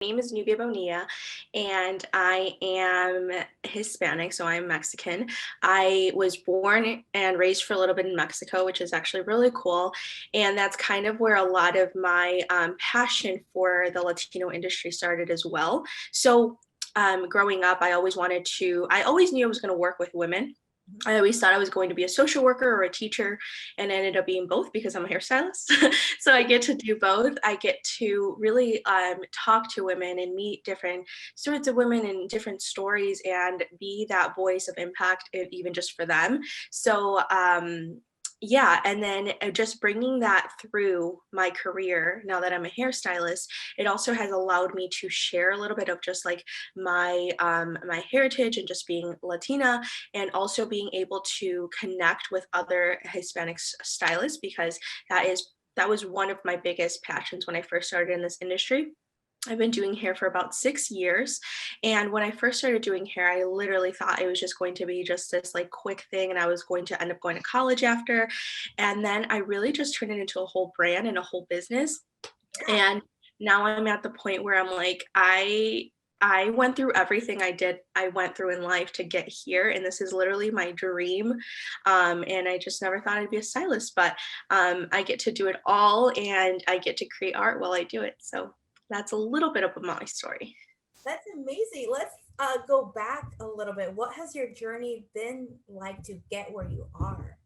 name is Nubia Bonilla, and I am Hispanic, so I'm Mexican. I was born and raised for a little bit in Mexico, which is actually really cool. And that's kind of where a lot of my passion for the Latino industry started as well. So, growing up, I always knew I was going to work with women. I always thought I was going to be a social worker or a teacher, and I ended up being both because I'm a hairstylist. So I get to do both. I get to really talk to women and meet different sorts of women and different stories and be that voice of impact, even just for them. So, yeah, and then just bringing that through my career now that I'm a hairstylist, it also has allowed me to share a little bit of just like my heritage and just being Latina, and also being able to connect with other Hispanic stylists, because that was one of my biggest passions when I first started in this industry. I've been doing hair for about 6 years. And when I first started doing hair, I literally thought it was just going to be just this like quick thing and I was going to end up going to college after. And then I really just turned it into a whole brand and a whole business. Yeah. And now I'm at the point where I'm like, I went through everything I went through in life to get here, and this is literally my dream. And I just never thought I'd be a stylist, but I get to do it all, and I get to create art while I do it. So that's a little bit of my story. That's amazing. Let's go back a little bit. What has your journey been like to get where you are?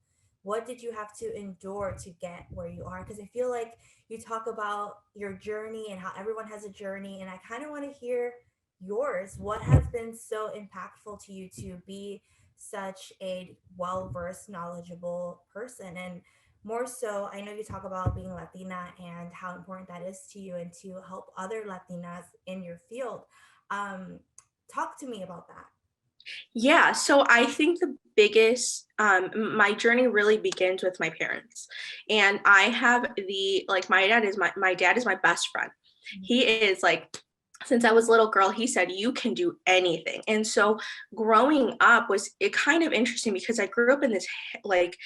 What did you have to endure to get where you are? Because I feel like you talk about your journey and how everyone has a journey, and I kind of want to hear yours. What has been so impactful to you to be such a well versed, knowledgeable person? And more so, I know you talk about being Latina and how important that is to you and to help other Latinas in your field. um, Talk to me about that. Yeah, so I think the biggest my journey really begins with my parents. And I have the like my dad is my best friend. Mhm. He is like, since I was a little girl, he said you can do anything. And so growing up was it kind of interesting because I grew up in this like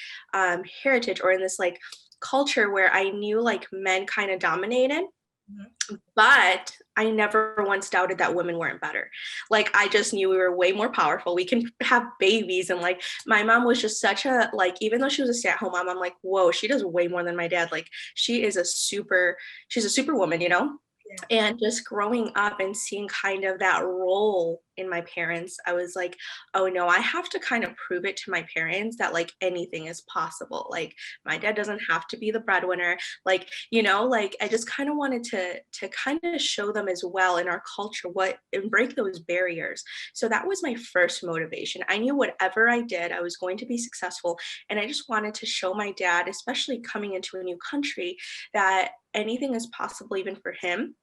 heritage, or in this like culture where I knew like men kind of dominated, Mhm. but I never once doubted that women weren't better. Like I just knew we were way more powerful. We can have babies, and like my mom was just such a like, even though she was a stay-at-home mom, I'm like, whoa, she does way more than my dad. Like she's a superwoman, you know? Yeah. And just growing up and seeing kind of that role in my parents, I was like, oh no, I have to kind of prove it to my parents that like anything is possible. Like my dad doesn't have to be the breadwinner. Like, like I just kind of wanted to kind of show them as well in our culture what and break those barriers. So that was my first motivation. I knew whatever I did, I was going to be successful. And I just wanted to show my dad, especially coming into a new country, that anything is possible even for him.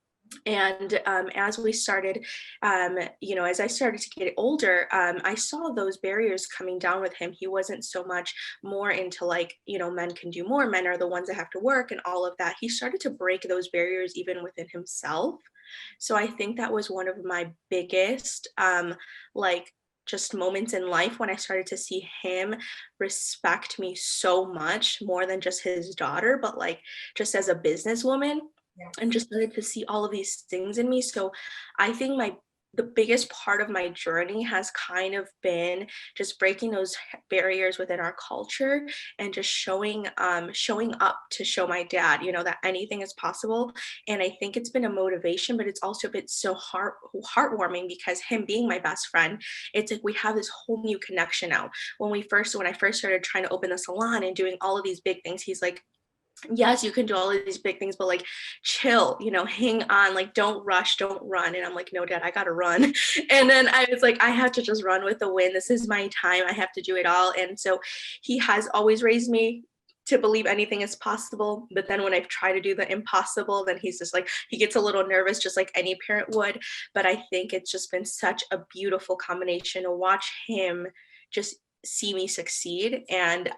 And as we started, as I started to get older, I saw those barriers coming down with him. He wasn't so much more into like, men can do more, men are the ones that have to work and all of that. He started to break those barriers even within himself. So I think that was one of my biggest, like, just moments in life when I started to see him respect me so much more than just his daughter, but like just as a businesswoman, and Yes. just started to see all of these things in me. So I think the biggest part of my journey has kind of been just breaking those barriers within our culture, and just showing up to show my dad, that anything is possible. And I think it's been a motivation, but it's also been so heartwarming because him being my best friend, it's like we have this whole new connection now. When I first started trying to open the salon and doing all of these big things, he's like, yes, you can do all of these big things, but like chill, hang on, like don't rush, don't run. And I'm like, no, dad, I gotta run. And then I was like, I have to just run with the wind. This is my time. I have to do it all. And so he has always raised me to believe anything is possible. But then when I try to do the impossible, then he's just like, he gets a little nervous, just like any parent would. But I think it's just been such a beautiful combination to watch him just see me succeed. And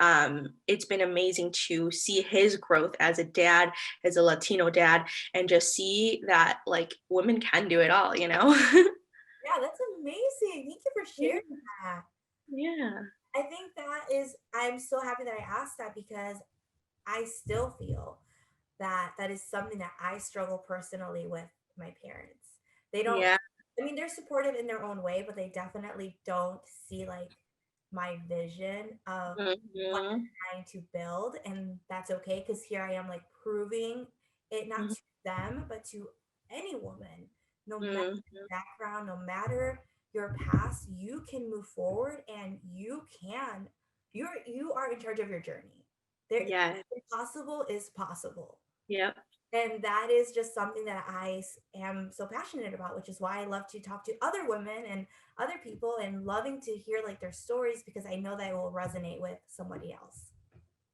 it's been amazing to see his growth as a dad, as a Latino dad, and just see that like women can do it all. Yeah, that's amazing. Thank you for Yeah. sharing that. Yeah. I think that is, I'm so happy that I asked that because I still feel that that is something that I struggle personally with my parents. They don't, Yeah. I mean, they're supportive in their own way, but they definitely don't see like my vision of what Mhm. I'm trying to build. And that's okay because here I am like proving it not Mhm. to them, but to any woman, no matter Mhm. your background, no matter your past, you can move forward and you are in charge of your journey. There, Yeah. impossible is possible. Yep. And that is just something that am so passionate about, which is why I love to talk to other women and other people and loving to hear like their stories because I know that it will resonate with somebody else.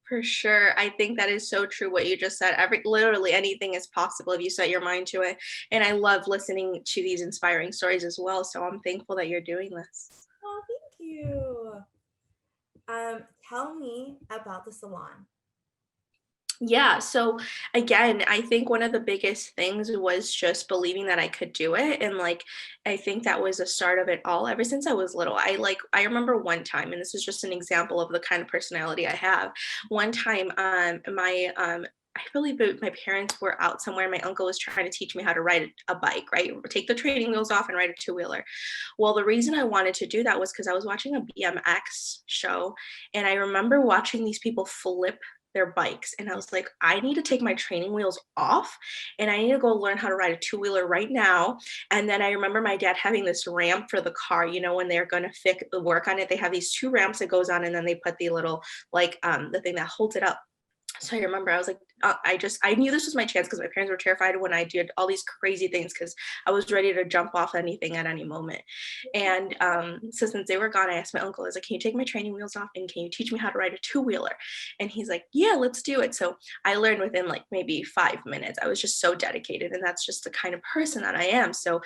For sure. I think that is so true what you just said. Literally anything is possible if you set your mind to it. And I love listening to these inspiring stories as well. So I'm thankful that you're doing this. Oh, thank you. Tell me about the salon. Yeah. So again, I think one of the biggest things was just believing that I could do it. And like, I think that was the start of it all ever since I was little. I remember one time, and this is just an example of the kind of personality I have. One time, I believe my parents were out somewhere. My uncle was trying to teach me how to ride a bike, right? Take the training wheels off and ride a two-wheeler. Well, the reason I wanted to do that was because I was watching a BMX show, and I remember watching these people flip their bikes. And I was like, I need to take my training wheels off and I need to go learn how to ride a two wheeler right now. And then I remember my dad having this ramp for the car, when they're going to fix the work on it, they have these two ramps that goes on and then they put the little, like, the thing that holds it up. So I remember I was like, I knew this was my chance because my parents were terrified when I did all these crazy things because I was ready to jump off anything at any moment. And so since they were gone, I asked my uncle, I was like, can you take my training wheels off and can you teach me how to ride a two wheeler? And he's like, yeah, let's do it. So I learned within like maybe 5 minutes. I was just so dedicated. And that's just the kind of person that I am. So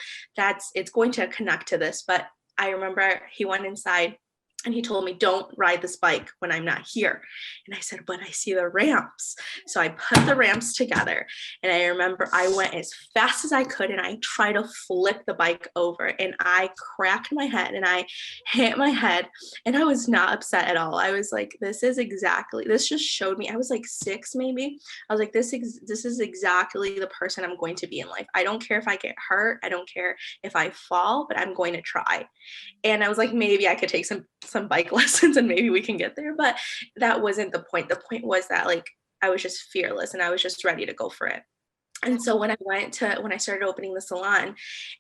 it's going to connect to this. But I remember he went inside and he told me, don't ride this bike when I'm not here. And I said, but I see the ramps. So I put the ramps together. And I remember I went as fast as I could and I tried to flip the bike over. And I cracked my head and I hit my head. And I was not upset at all. I was like, this just showed me. I was like 6 maybe. I was like, this is exactly the person I'm going to be in life. I don't care if I get hurt. I don't care if I fall, but I'm going to try. And I was like, maybe I could take some bike lessons and maybe we can get there. But that wasn't the point. The point was that like I was just fearless and I was just ready to go for it. Yeah. And so when I started opening the salon,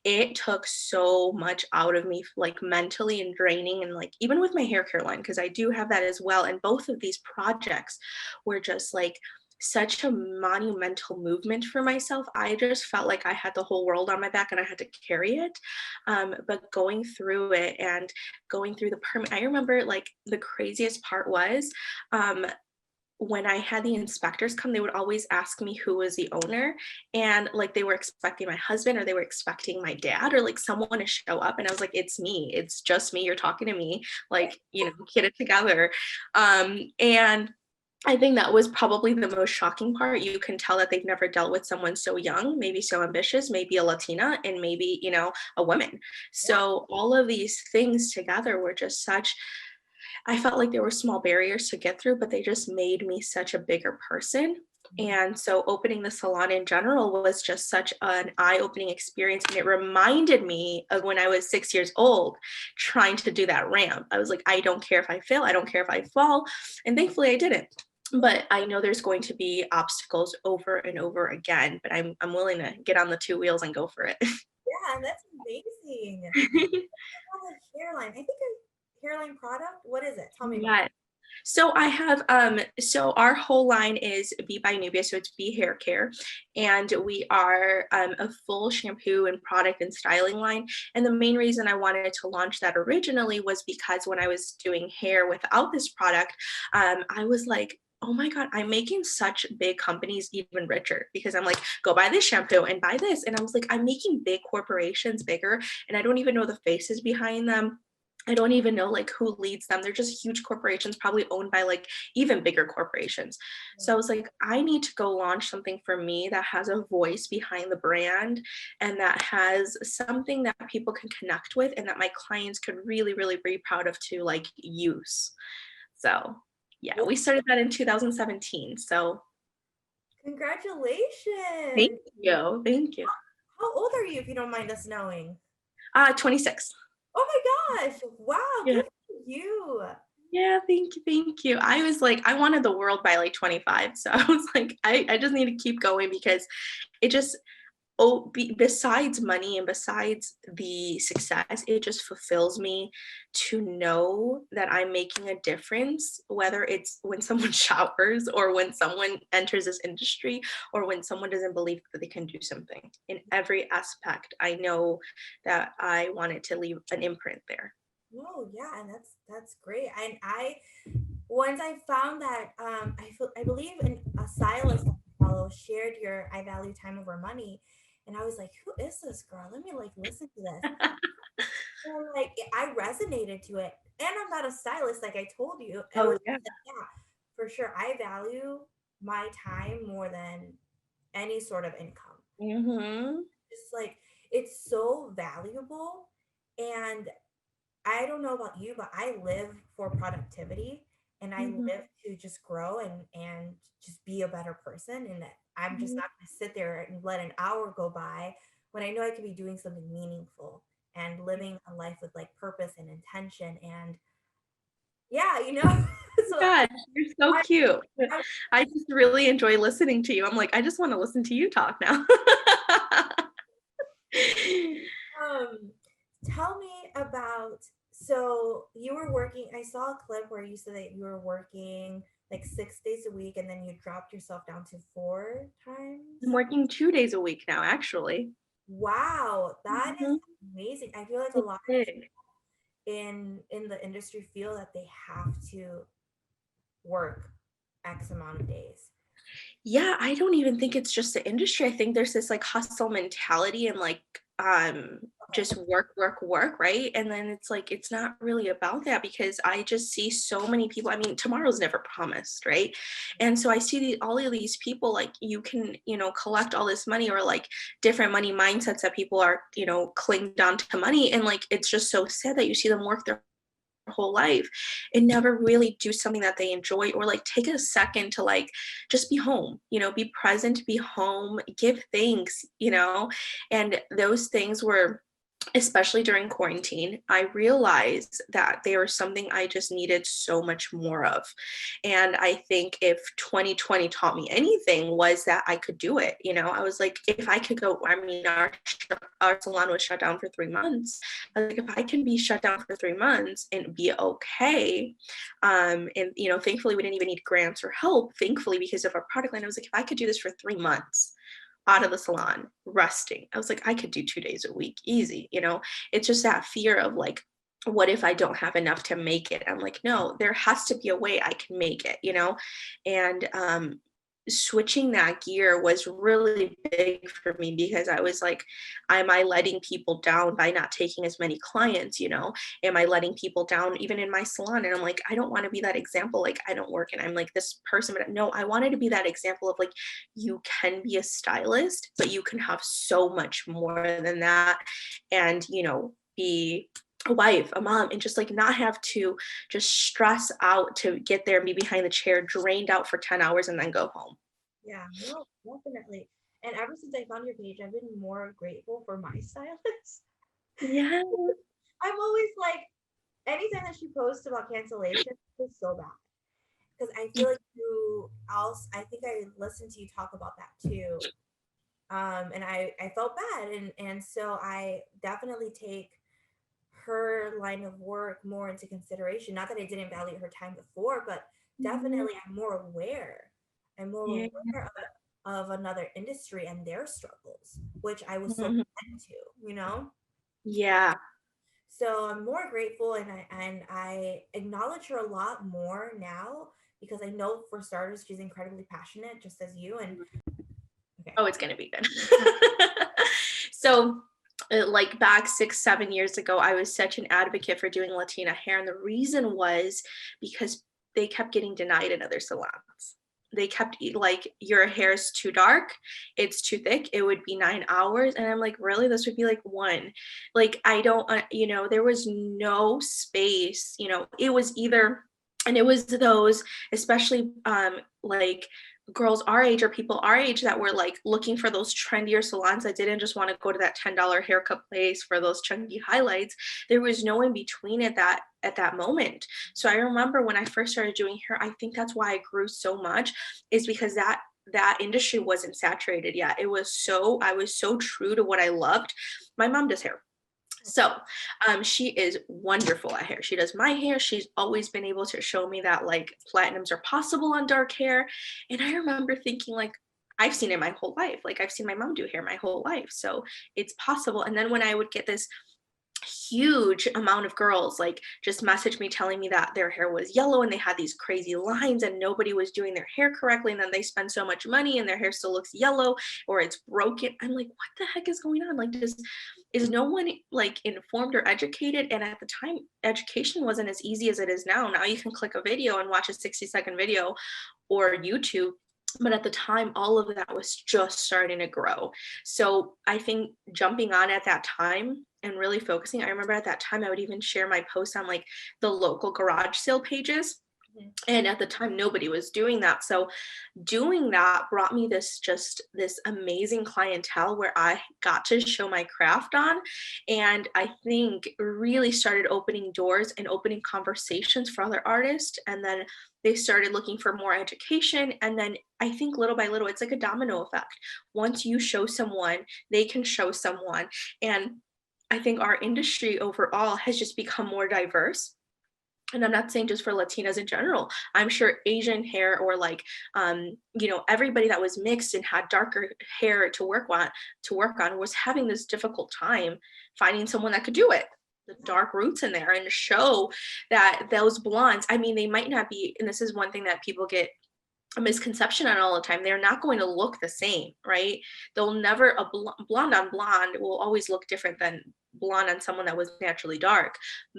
it took so much out of me, like mentally and draining, and like even with my hair care line, because I do have that as well. And both of these projects were just like such a monumental movement for myself. I just felt like I had the whole world on my back and I had to carry it. But going through it and going through the permit, I remember like the craziest part was when I had the inspectors come, they would always ask me who was the owner. And like they were expecting my husband or they were expecting my dad or like someone to show up. And I was like, it's me. It's just me. You're talking to me. Like, get it together. And I think that was probably the most shocking part. You can tell that they've never dealt with someone so young, maybe so ambitious, maybe a Latina, and maybe, a woman. Yeah. So all of these things together were just such I felt like there were small barriers to get through, but they just made me such a bigger person. And so opening the salon in general was just such an eye-opening experience. And it reminded me of when I was 6 years old, trying to do that ramp. I was like, I don't care if I fail, I don't care if I fall. And thankfully I didn't. But I know there's going to be obstacles over and over again, but I'm willing to get on the two wheels and go for it. Yeah, that's amazing. Oh, a hairline. I think a hairline product. What is it? Tell me about Yeah. So I have so our whole line is Be by Nubia, so it's Be Hair Care. And we are a full shampoo and product and styling line. And the main reason I wanted to launch that originally was because when I was doing hair without this product, I was like, oh my God, I'm making such big companies even richer because I'm like, go buy this shampoo and buy this. And I was like, I'm making big corporations bigger and I don't even know the faces behind them. I don't even know like who leads them. They're just huge corporations, probably owned by like even bigger corporations. So I it. was like, I need to go launch something for me that has a voice behind the brand and that has something that people can connect with and that my clients could really, really be proud of to like use. So yeah, Well, we started that in 2017. So thank congratulations. you. Thank you. How old are you, if you don't mind us knowing? 26. Oh my gosh. Wow. Yeah. Good for you. Yeah, thank you, thank you. I was like, I wanted the world by like 25. So I was like, I just need to keep going because it just besides money and besides the success, it just fulfills me to know that I'm making a difference, whether it's when someone showers or when someone enters this industry or when someone doesn't believe that they can do something. In every aspect, I know that I wanted to leave an imprint there. No, yeah, and that's great. And I once I found that I believe in a stylist that I follow shared your I value time over money, and I was like, who is this girl? Let me like listen to this. And like I resonated to it. And I'm not a stylist, like I told you. It Oh was yeah. just like, yeah, for sure. I value my time more than any sort of income. Hmm. Just like it's so valuable. And I don't know about you, but I live for productivity and I live Hmm. to just grow and just be a better person. And that I'm just not going to sit there and let an hour go by when I know I could be doing something meaningful and living a life with like purpose and intention. And yeah, so God, you're so I, cute. I I just really enjoy listening to you. I'm like, I just want to listen to you talk now. um, tell me about, so you were working, I saw a clip where you said that you were working like 6 days a week and then you dropped yourself down to four I'm times. working 2 days a week now, actually. Wow, that is Mhm. amazing. I feel like a It's lot of big. in the industry feel that they have to work X amount of days. Yeah, I don't even think it's just the industry. I think there's this like hustle mentality and like Okay. just work, work, work, right? And then it's like it's not really about that because I just see so many people. I mean, tomorrow's never promised, right? And so I see all of these people like you can, collect all this money or like different money mindsets that people are, clinged on to money. And like it's just so sad that you see them work their whole life and never really do something that they enjoy or like take a second to like just be home, be present, be home, give thanks, and those things were, especially during quarantine, I realized that they were something I just needed so much more of. And I think if 2020 taught me anything was that I could do it. I was like, if I could go, I mean, our salon was shut down for 3 months. I was like, if I can be shut down for 3 months and be okay, and thankfully we didn't even need grants or help, thankfully because of our product line. I was like, if I could do this for 3 months out of the salon, resting. I was like, I could do 2 days a week, easy. It's just that fear of like, what if I don't have enough to make it? I'm like, no, there has to be a way I can make it. And switching that gear was really big for me because I was like, am I letting people down by not taking as many clients? Am I letting people down even in my salon? And I'm like, I don't want to be that example. Like, I don't work and I'm like this person, but no, I wanted to be that example of like, you can be a stylist, but you can have so much more than that. And, be a wife, a mom, and just like not have to just stress out to get there and be behind the chair, drained out for 10 hours and then go home. Yeah, no, definitely. And ever since I found your page, I've been more grateful for my stylist. Yeah. I'm always like, anytime that she posts about cancellation, it's so bad. Because I feel like you also, I think I listened to you talk about that too. And I felt bad. And so I definitely take her line of work more into consideration. Not that I didn't value her time before, but Mhm. definitely I'm more aware. I'm more Yeah. aware of another industry and their struggles, which I was so Mhm. blind to. Yeah. So I'm more grateful and I acknowledge her a lot more now because I know for starters she's incredibly passionate, just as you. And okay, Oh, it's gonna be good. So, like back 6, 7 years ago, I was such an advocate for doing Latina hair, and the reason was because they kept getting denied in other salons. They kept like, your hair is too dark, it's too thick. It would be 9 hours, and I'm like, really? This would be like one. Like, I don't, there was no space. It was either, and it was those, especially like girls our age or people our age that were like looking for those trendier salons that didn't just want to go to that $10 haircut place for those chunky highlights. There was no in between at that moment. So I remember when I first started doing hair, I think that's why I grew so much, is because that industry wasn't saturated yet. It was so, I was so true to what I loved. My mom does hair. So, she is wonderful at hair. She does my hair. She's always been able to show me that like platinums are possible on dark hair. And I remember thinking like, I've seen it my whole life. Like I've seen my mom do hair my whole life. So it's possible. And then when I would get this huge amount of girls like just message me telling me that their hair was yellow and they had these crazy lines and nobody was doing their hair correctly, and then they spend so much money and their hair still looks yellow or it's broken. I'm like, what the heck is going on? Like, just is no one like informed or educated? And at the time, education wasn't as easy as it is now. Now you can click a video and watch a 60-second video or YouTube. But at the time, all of that was just starting to grow. So I think jumping on at that time and really focusing, I remember at that time, I would even share my posts on like the local garage sale pages. Mhm. And at the time, nobody was doing that. So doing that brought me this amazing clientele where I got to show my craft on, and I think really started opening doors and opening conversations for other artists. And then they started looking for more education, and then I think little by little it's like a domino effect. Once you show someone, they can show someone. And I think our industry overall has just become more diverse, and I'm not saying just for Latinas in general. I'm sure Asian hair or like everybody that was mixed and had darker hair to work on was having this difficult time finding someone that could do it. The dark roots in there and show that those blondes, I mean, they might not be, and this is one thing that people get a misconception on all the time. They're not going to look the same, right? They'll never, a blonde on blonde will always look different than blonde on someone that was naturally dark,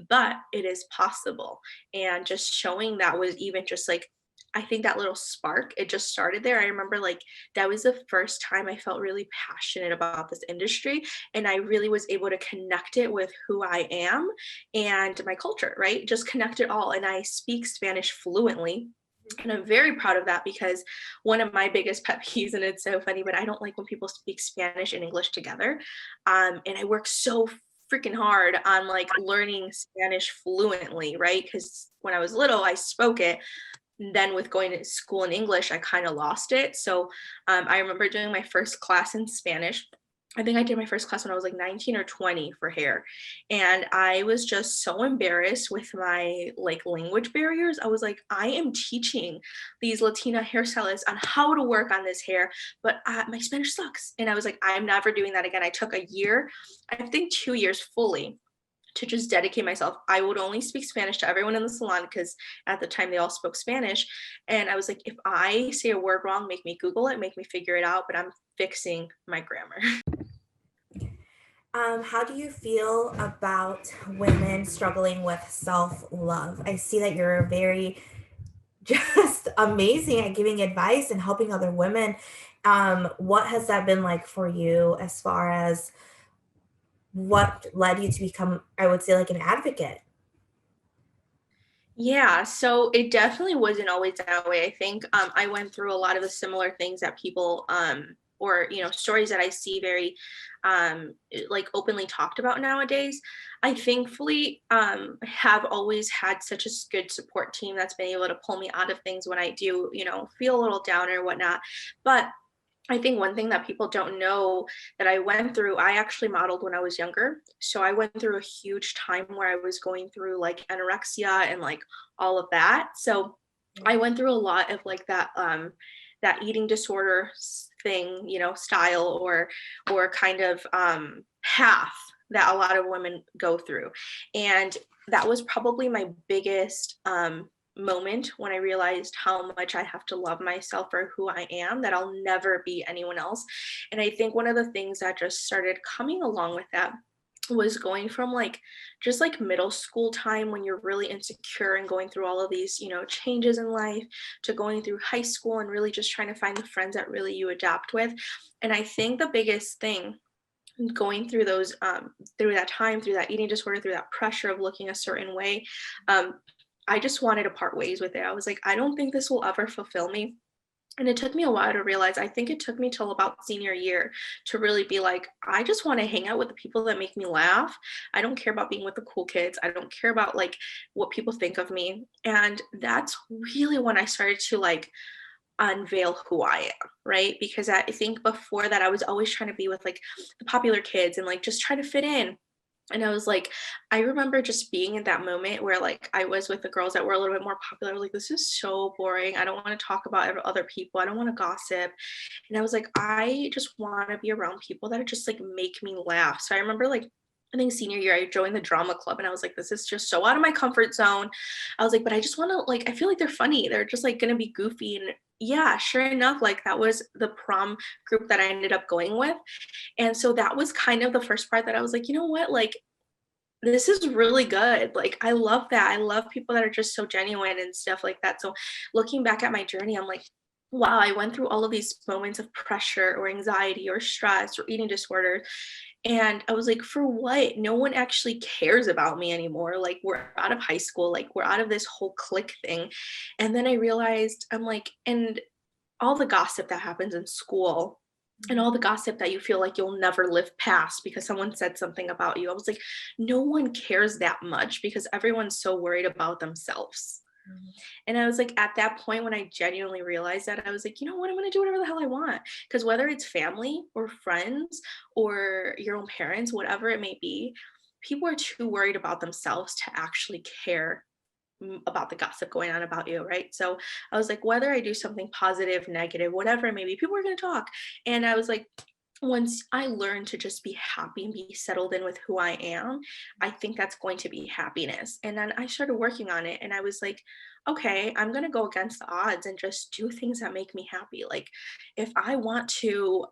but it is possible. And just showing that was even just like, I think that little spark, it just started there. I remember like that was the first time I felt really passionate about this industry. And I really was able to connect it with who I am and my culture, right? Just connect it all. And I speak Spanish fluently, and I'm very proud of that because one of my biggest pet peeves, and it's so funny, but I don't like when people speak Spanish and English together. And I work so freaking hard on like learning Spanish fluently, right? Because when I was little, I spoke it. Then with going to school in English, I kind of lost it. So I remember doing my first class in Spanish. I think I did my first class when I was like 19 or 20 for hair. And I was just so embarrassed with my like language barriers. I was like, I am teaching these Latina hairstylists on how to work on this hair, but my Spanish sucks. And I was like, I'm never doing that again. I took a year, I think 2 years fully, to just dedicate myself. I would only speak Spanish to everyone in the salon because at the time they all spoke Spanish. And I was like, if I say a word wrong, make me Google it, make me figure it out, but I'm fixing my grammar. How do you feel about women struggling with self love? I see that you're very just amazing at giving advice and helping other women. What has that been like for you as far as what led you to become, I would say, like an advocate? Yeah, so it definitely wasn't always that way. I think I went through a lot of the similar things that people or stories that I see very like openly talked about nowadays. I thankfully have always had such a good support team that's been able to pull me out of things when I do, feel a little down or whatnot. But I think one thing that people don't know that I went through, I actually modeled when I was younger. So I went through a huge time where I was going through like anorexia and like all of that. So I went through a lot of like that eating disorder thing, style or kind of path that a lot of women go through. And that was probably my biggest moment when I realized how much I have to love myself for who I am, that I'll never be anyone else. And I think one of the things that just started coming along with that was going from like just like middle school time when you're really insecure and going through all of these changes in life, to going through high school and really just trying to find the friends that really you adapt with. And I think the biggest thing going through those through that time, through that eating disorder, through that pressure of looking a certain way, um, I just wanted to part ways with it. I was like, I don't think this will ever fulfill me. And it took me a while to realize, I think it took me till about senior year to really be like, I just want to hang out with the people that make me laugh. I don't care about being with the cool kids. I don't care about like what people think of me. And that's really when I started to like unveil who I am, right? Because I think before that I was always trying to be with like the popular kids and like just try to fit in. And I was like, I remember just being in that moment where like I was with the girls that were a little bit more popular. Like, this is so boring. I don't want to talk about other people. I don't want to gossip. And I was like, I just want to be around people that just like make me laugh. So I remember like I think senior year, I joined the drama club and I was like, this is just so out of my comfort zone. I was like, but I just want to like, I feel like they're funny. They're just like gonna be goofy. And yeah, sure enough, like that was the prom group that I ended up going with. And so that was kind of the first part that I was like, you know what? Like, this is really good. Like, I love that. I love people that are just so genuine and stuff like that. So, looking back at my journey, I'm like, wow, I went through all of these moments of pressure or anxiety or stress or eating disorder. And I was like, for what? No one actually cares about me anymore. Like, we're out of high school, like, we're out of this whole clique thing. And then I realized, I'm like, and all the gossip that happens in school and all the gossip that you feel like you'll never live past because someone said something about you. I was like, no one cares that much because everyone's so worried about themselves. Mhm. And I was like, at that point, when I genuinely realized that, I was like, you know what? I'm going to do whatever the hell I want. Because whether it's family or friends or your own parents, whatever it may be, people are too worried about themselves to actually care about the gossip going on about you, right? So I was like, whether I do something positive, negative, whatever it may be, people are going to talk. And I was like, once I learn to just be happy and be settled in with who I am, I think that's going to be happiness. And then I started working on it and I was like, okay, I'm going to go against the odds and just do things that make me happy. Like if I want to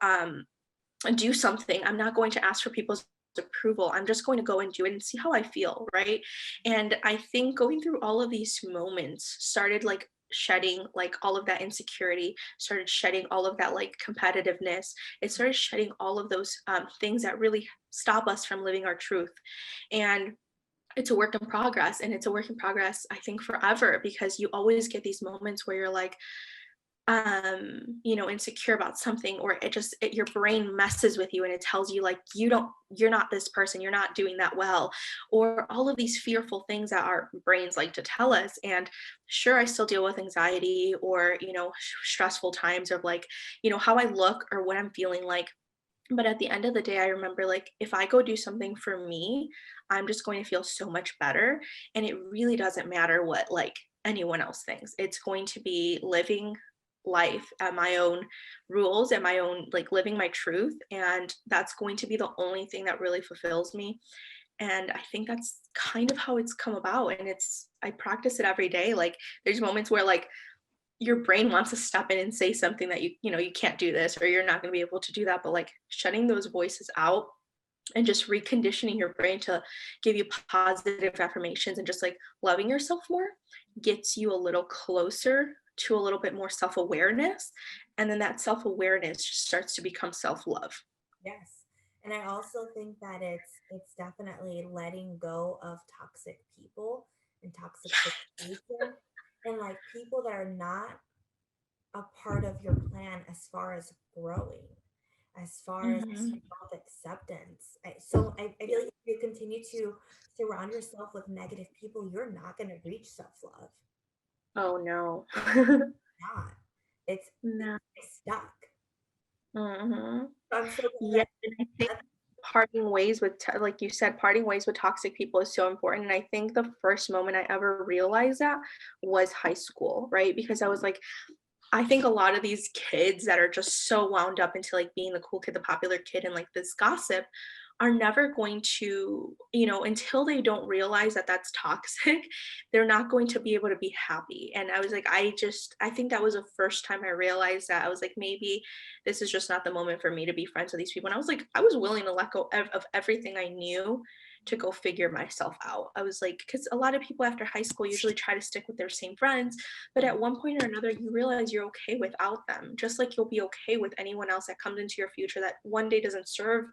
do something, I'm not going to ask for people's approval. I'm just going to go and do it and see how I feel, right? And I think going through all of these moments started like shedding like all of that insecurity, started shedding all of that like competitiveness. It started shedding all of those things that really stop us from living our truth. And it's a work in progress, and it's a work in progress I think forever, because you always get these moments where you're like insecure about something, or your brain messes with you and it tells you like you're not this person, you're not doing that well, or all of these fearful things that our brains like to tell us. And sure, I still deal with anxiety or stressful times of like how I look or what I'm feeling like. But at the end of the day, I remember like if I go do something for me, I'm just going to feel so much better. And it really doesn't matter what like anyone else thinks. It's going to be living life at my own rules and my own like living my truth. And that's going to be the only thing that really fulfills me. And I think that's kind of how it's come about. And I practice it every day. Like there's moments where like your brain wants to step in and say something that you can't do this or you're not going to be able to do that, but like shutting those voices out and just reconditioning your brain to give you positive affirmations and just like loving yourself more gets you a little closer to a little bit more self-awareness, and then that self-awareness just starts to become self-love. Yes. And I also think that it's definitely letting go of toxic people and toxic situations, and like people that are not a part of your plan as far as growing, as far as Mhm. self acceptance. I feel like if you continue to surround yourself with negative people, you're not going to reach self love. Oh no. Not. It's, No. it's stuck. Mhm. So I'm so Yeah, glad and I think that. parting ways with like you said, parting ways with toxic people is so important. And I think the first moment I ever realized that was high school, right? Because I was like, I think a lot of these kids that are just so wound up into like being the cool kid, the popular kid, and like this gossip are never going to, until they don't realize that that's toxic, they're not going to be able to be happy. And I was like, I think that was the first time I realized that I was like, maybe this is just not the moment for me to be friends with these people. And I was like, I was willing to let go of everything I knew to go figure myself out. I was like, because a lot of people after high school usually try to stick with their same friends, but at one point or another, you realize you're okay without them, just like you'll be okay with anyone else that comes into your future that one day doesn't serve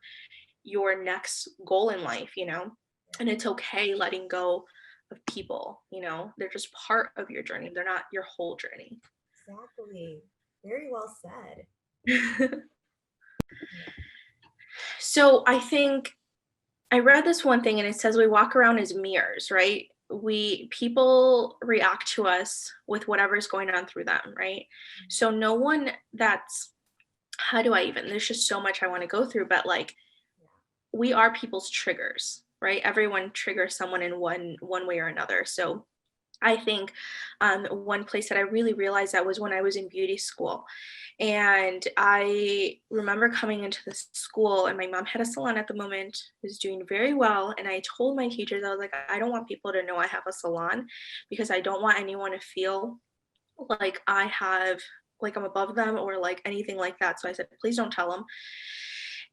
your next goal in life, you know? And it's okay letting go of people, they're just part of your journey. They're not your whole journey. Exactly. Very well said. Yeah. So I think I read this one thing and it says we walk around as mirrors, right? We people react to us with whatever's going on through them, right? Mhm. So no one that's how do I even there's just so much I want to go through, but like Yeah. we are people's triggers, right? Everyone triggers someone in one way or another. So I think one place that I really realized that was when I was in beauty school. And I remember coming into this school, and my mom had a salon at the moment, was doing very well. And I told my teachers, I was like, I don't want people to know I have a salon because I don't want anyone to feel like I have, like I'm above them or like anything like that. So I said, please don't tell them.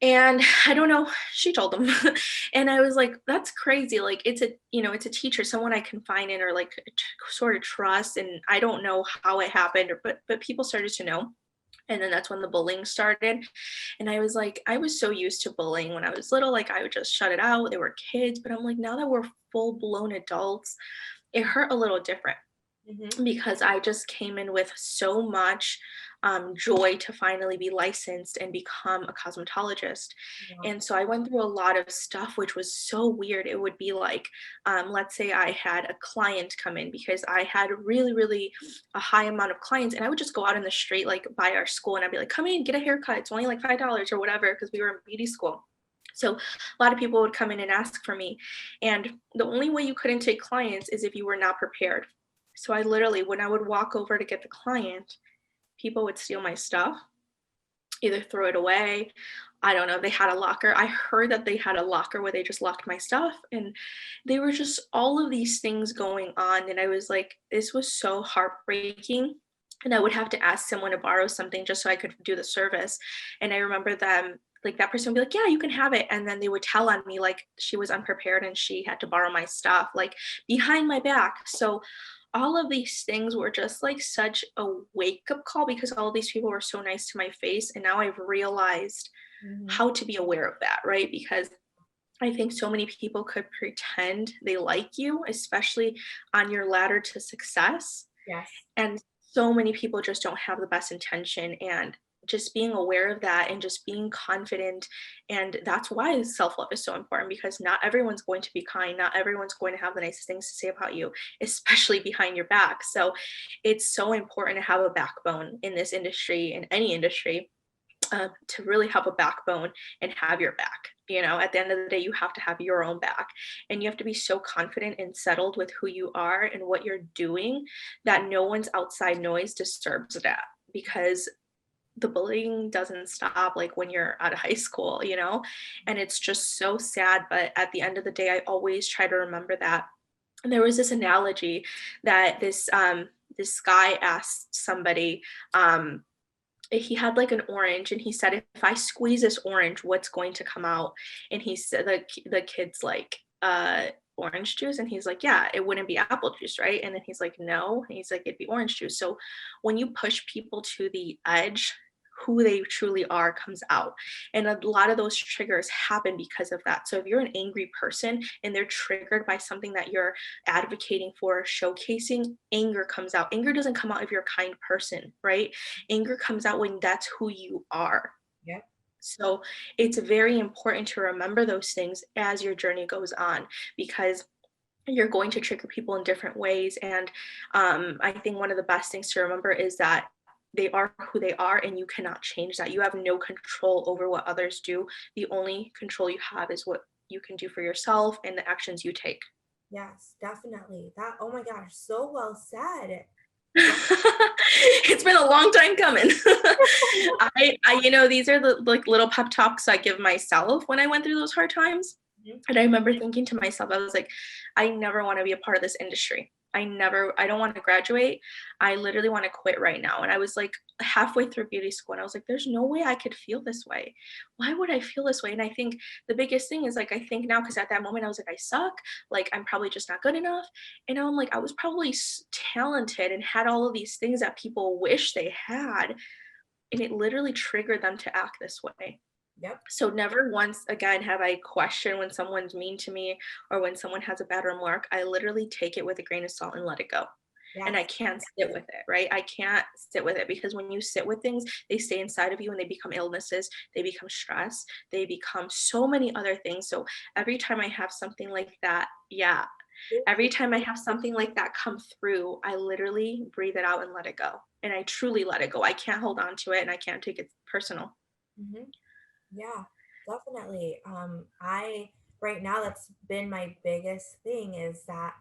And I don't know, she told them. And I was like, that's crazy. Like it's a, it's a teacher, someone I confine in or like sort of trust. And I don't know how it happened, or, but people started to know. And then that's when the bullying started. And I was like, I was so used to bullying when I was little, like I would just shut it out. They were kids, but I'm like, now that we're full blown adults, it hurt a little different Mm-hmm. because I just came in with so much joy to finally be licensed and become a cosmetologist. Wow. And so I went through a lot of stuff, which was so weird. It would be like, let's say I had a client come in because I had really, really a high amount of clients. And I would just go out in the street, like by our school, and I'd be like, come in, get a haircut. It's only like $5 or whatever, because we were in beauty school. So a lot of people would come in and ask for me. And the only way you couldn't take clients is if you were not prepared. So I literally, when I would walk over to get the client, people would steal my stuff, either throw it away. I don't know. They had a locker. I heard that they had a locker where they just locked my stuff. And they were just all of these things going on. And I was like, this was so heartbreaking. And I would have to ask someone to borrow something just so I could do the service. And I remember them, like that person would be like, yeah, you can have it. And then they would tell on me like she was unprepared and she had to borrow my stuff, like behind my back. So all of these things were just like such a wake up call because all of these people were so nice to my face. And now I've realized Mm-hmm. how to be aware of that, right? Because I think so many people could pretend they like you, especially on your ladder to success. Yes. And so many people just don't have the best intention. And just being aware of that and just being confident. And that's why self love is so important because not everyone's going to be kind. Not everyone's going to have the nicest things to say about you, especially behind your back. So it's so important to have a backbone in this industry, in any industry, to really have a backbone and have your back. At the end of the day, you have to have your own back and you have to be so confident and settled with who you are and what you're doing that no one's outside noise disturbs that because the bullying doesn't stop like when you're out of high school. And it's just so sad. But at the end of the day, I always try to remember that. And there was this analogy that this guy asked somebody, he had like an orange and he said if I squeeze this orange what's going to come out, and he said the kid's like orange juice, and he's like yeah, it wouldn't be apple juice, right? And then he's like no, and he's like it'd be orange juice. So when you push people to the edge, who they truly are comes out. And a lot of those triggers happen because of that. So if you're an angry person and they're triggered by something that you're advocating for, showcasing, anger comes out. Anger doesn't come out if you're a kind person, right? Anger comes out when that's who you are. Yep. So it's very important to remember those things as your journey goes on because you're going to trigger people in different ways. And I think one of the best things to remember is that they are who they are and you cannot change that. You have no control over what others do. The only control you have is what you can do for yourself and the actions you take. Yes, definitely. That, oh my gosh, so well said. Yeah. It's been a long time coming. These are the like little pep talks I give myself when I went through those hard times. Mhm. And I remember thinking to myself, I was like, I never want to be a part of this industry. I don't want to graduate. I literally want to quit right now. And I was like halfway through beauty school and I was like, there's no way I could feel this way. Why would I feel this way? And I think the biggest thing is like, I think now, because at that moment I was like, I suck. Like, I'm probably just not good enough. And now I'm like, I was probably talented and had all of these things that people wish they had. And it literally triggered them to act this way. Yep. So never once again have I questioned when someone's mean to me or when someone has a bad remark. I literally take it with a grain of salt and let it go. and I Yes. can't sit with it, right? I can't sit with it because when you sit with things, they stay inside of you and they become illnesses, they become stress, they become so many other things. So every time I have something like that, yeah, every time I have something like that come through, I literally breathe it out and let it go. And I truly let it go. I can't hold on to it and I can't take it personal. Mhm. Yeah, definitely. I right now that's been my biggest thing is that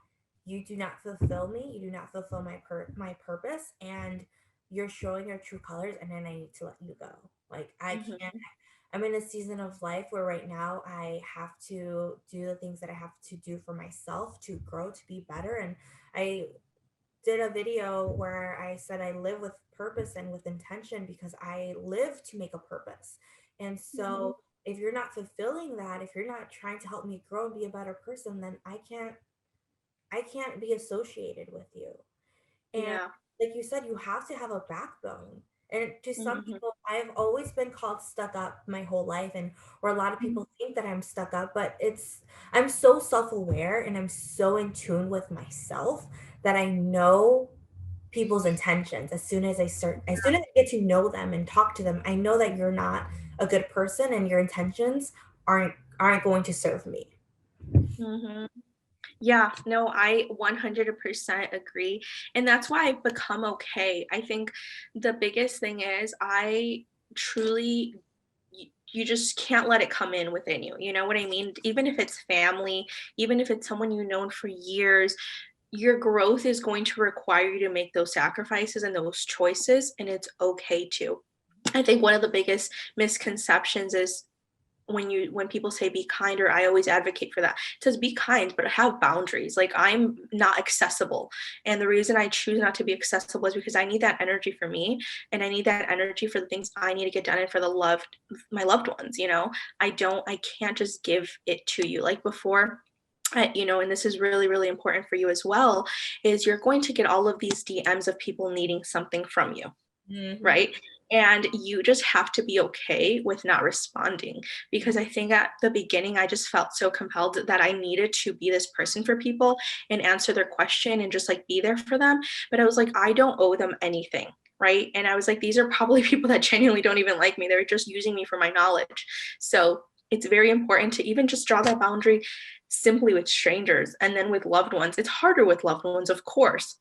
you do not fulfill me, you do not fulfill my purpose, and you're showing your true colors, and then I need to let you go. Like I can't. Mhm. I'm in a season of life where right now I have to do the things that I have to do for myself to grow, to be better, and I did a video where I said I live with purpose and with intention because I live to make a purpose. And Mhm. so if you're not fulfilling that, if you're not trying to help me grow and be a better person, then I can't be associated with you. And Yeah. like you said, you have to have a backbone. And to some Mhm. people, I've always been called stuck up my whole life, and or a lot of Mhm. people think that I'm stuck up, but I'm so self-aware and I'm so in tune with myself that I know people's intentions. As soon as I get to know them and talk to them, I know that you're not a good person and your intentions aren't going to serve me. Mhm. Yeah, no, I 100% agree. And that's why I've become okay. I think the biggest thing is I truly, you just can't let it come in within you. You know what I mean? Even if it's family, even if it's someone you've known for years, your growth is going to require you to make those sacrifices and those choices, and it's okay to. I think one of the biggest misconceptions is when people say be kinder, I always advocate for that. It says be kind but have boundaries. Like I'm not accessible, and the reason I choose not to be accessible is because I need that energy for me, and I need that energy for the things I need to get done and for the loved my loved ones, you know. I can't just give it to you like before. And this is really really important for you as well, is you're going to get all of these DMs of people needing something from you, Hmm. right? And you just have to be okay with not responding, because I think at the beginning I just felt so compelled that I needed to be this person for people and answer their question and just like be there for them. But I was like, I don't owe them anything. Right. And I was like, these are probably people that genuinely don't even like me. They're just using me for my knowledge. So it's very important to even just draw that boundary simply with strangers, and then with loved ones. It's harder with loved ones, of course,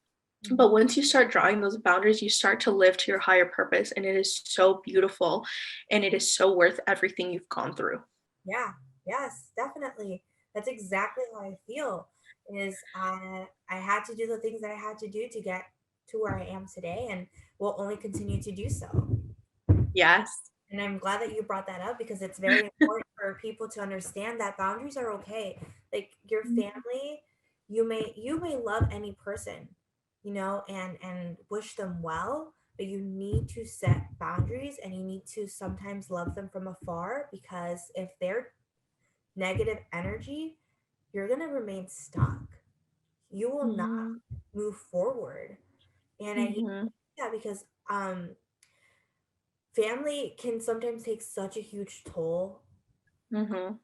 but Hmm. once you start drawing those boundaries, you start to live to your higher purpose. And it is so beautiful and it is so worth everything you've gone through. Yeah, yes, definitely. That's exactly how I feel. Is I had to do the things that I had to do to get to where I am today, and will only continue to do so. Yes. And I'm glad that you brought that up because it's very important for people to understand that boundaries are okay. Like your family, you may love any person, and wish them well, but you need to set boundaries and you need to sometimes love them from afar because if they're negative energy, you're going to remain stuck. You will not Mm-hmm. move forward. And I hate Mm-hmm. that because family can sometimes take such a huge toll, Mm-hmm.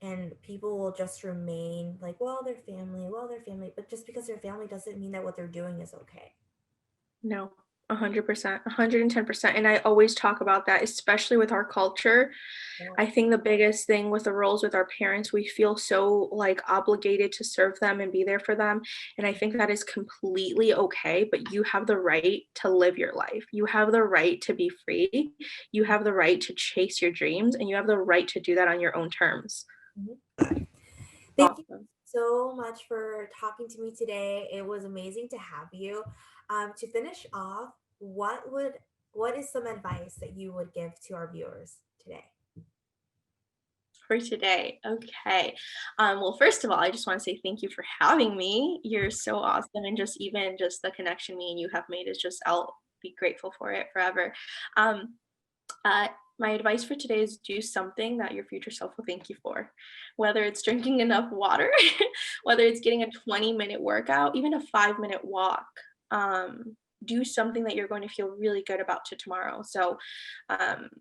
and people will just remain like, well, they're family, but just because they're family doesn't mean that what they're doing is okay. No, 100%, 110%. And I always talk about that, especially with our culture. Yeah. I think the biggest thing with the roles with our parents, we feel so like obligated to serve them and be there for them. And I think that is completely okay, but you have the right to live your life. You have the right to be free. You have the right to chase your dreams, and you have the right to do that on your own terms. Mhm. Thank you Awesome. so much for talking to me today. It was amazing to have you. To finish off, what is some advice that you would give to our viewers today? For today. Okay. Well, first of all, I just want to say thank you for having me. You're so awesome. And just even just the connection me and you have made is just, I'll be grateful for it forever. Um, uh, my advice for today is do something that your future self will thank you for. Whether it's drinking enough water, whether it's getting a 20-minute workout, even a 5-minute walk. Do something that you're going to feel really good about to tomorrow. So,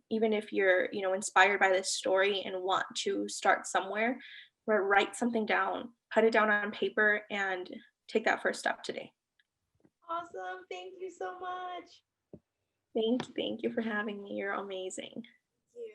even if you're, inspired by this story and want to start somewhere, write something down, put it down on paper, and take that first step today. Awesome. Thank you so much. Thank you for having me. You're amazing.